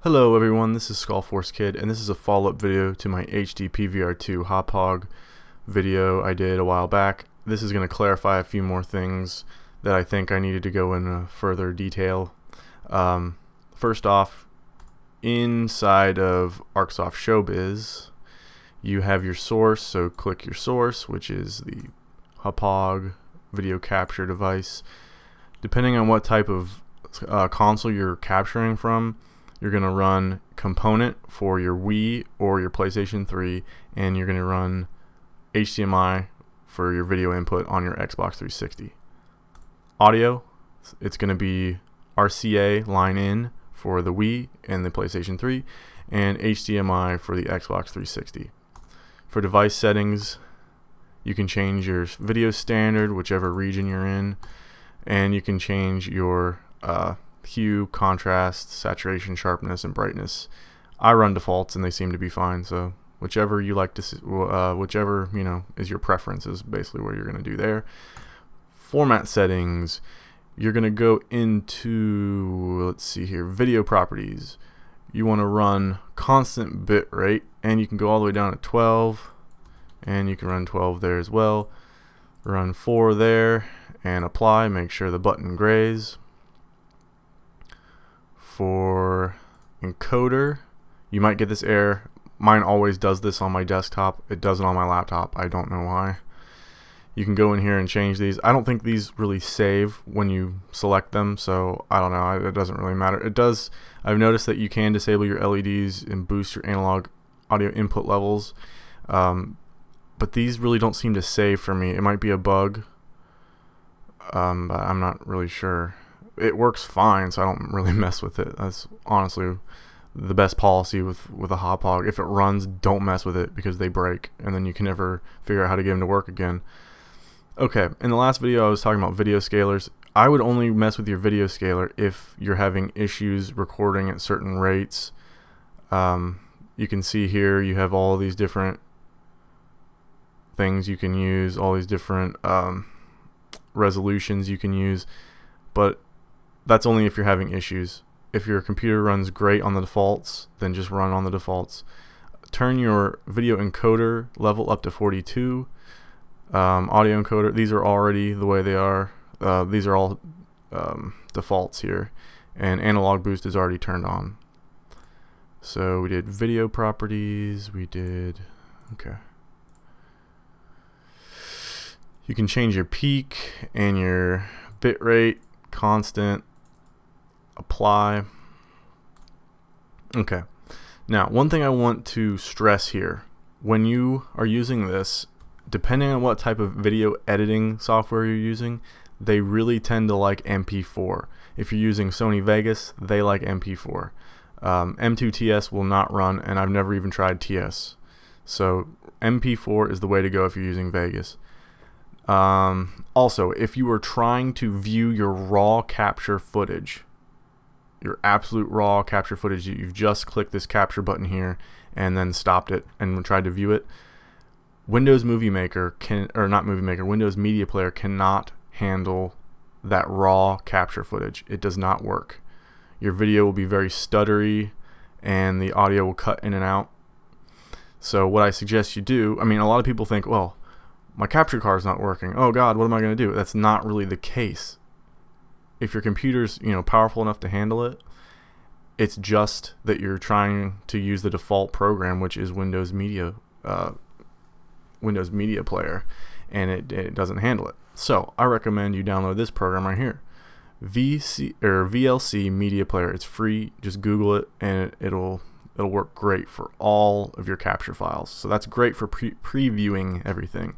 Hello everyone, this is Skullforce Kid, and this is a follow-up video to my HD PVR2 Hauppauge video I did a while back. This is going to clarify a few more things that I think I needed to go into further detail. First off, inside of ArcSoft Showbiz, you have your source, so click your source, which is the Hauppauge video capture device. Depending on what type of console you're capturing from, you're going to run component for your Wii or your PlayStation 3, and you're going to run HDMI for your video input on your Xbox 360. Audio, it's going to be RCA line in for the Wii and the PlayStation 3, and HDMI for the Xbox 360. For device settings, you can change your video standard, whichever region you're in, and you can change your hue, contrast, saturation, sharpness, and brightness. I run defaults and they seem to be fine, so whichever you like to see, whichever is your preference is basically what you're going to do there. Format settings, you're going to go into, let's see here, video properties. You want to run constant bit rate, and you can go all the way down to 12, and you can run 12 there as well. Run 4 there and apply. Make sure the button grays. For encoder, you might get this error. Mine always does this on my desktop. It doesn't on my laptop. I don't know why. You can go in here and change these. I don't think these really save when you select them, so I don't know. It doesn't really matter. It does. I've noticed that you can disable your LEDs and boost your analog audio input levels, but these really don't seem to save for me. It might be a bug, but I'm not really sure. It works fine, so I don't really mess with it. That's honestly the best policy with a Hauppauge. If it runs, don't mess with it because they break, and then you can never figure out how to get them to work again. Okay, in the last video I was talking about video scalers. I would only mess with your video scaler if you're having issues recording at certain rates. You can see here you have all these different things you can use, all these different resolutions you can use, but that's only if you're having issues. If your computer runs great on the defaults, then just run on the defaults. Turn your video encoder level up to 42. Audio encoder, these are already the way they are. These are all defaults here. And analog boost is already turned on. So we did video properties, we did, okay. You can change your peak and your bit rate, constant, apply. Okay, now one thing I want to stress here, when you are using this, depending on what type of video editing software you're using, they really tend to like MP4. If you're using Sony Vegas, they like MP4. M2 TS will not run, and I've never even tried TS. So MP4 is the way to go if you're using Vegas. Also, if you are trying to view your raw capture footage, your absolute raw capture footage, you've just clicked this capture button here and then stopped it and tried to view it, Windows Movie Maker Windows Media Player cannot handle that raw capture footage. It does not work. Your video will be very stuttery and the audio will cut in and out. So what I suggest you do, I mean, a lot of people think, well, my capture card is not working. Oh God, what am I going to do? That's not really the case. If your computer's powerful enough to handle it, it's just that you're trying to use the default program, which is Windows Media Player, and it doesn't handle it. So I recommend you download this program right here, VLC Media Player. It's free. Just Google it, and it'll work great for all of your capture files. So that's great for previewing everything.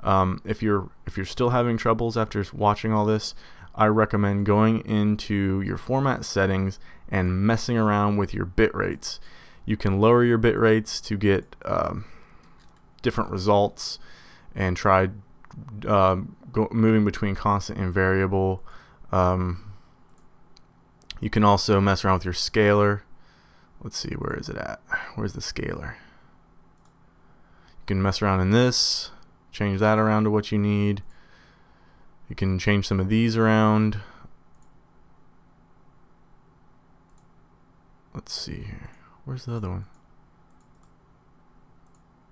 If you're still having troubles after watching all this, I recommend going into your format settings and messing around with your bit rates. You can lower your bit rates to get different results and try moving between constant and variable. You can also mess around with your scaler. Let's see, where is it at? Where's the scaler? You can mess around in this, change that around to what you need. You can change some of these around. let's see here. Where's the other one?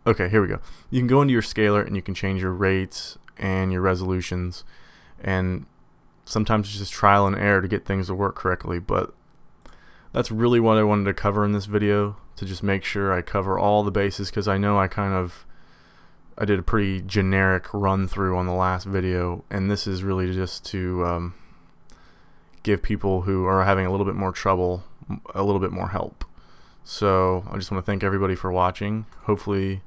Okay, here we go. You can go into your scaler and you can change your rates and your resolutions, and sometimes it's just trial and error to get things to work correctly, but that's really what I wanted to cover in this video, to just make sure I cover all the bases, because I know I did a pretty generic run through on the last video, and this is really just to give people who are having a little bit more trouble a little bit more help. So I just want to thank everybody for watching. Hopefully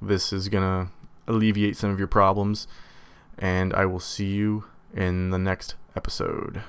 this is gonna alleviate some of your problems, and I will see you in the next episode.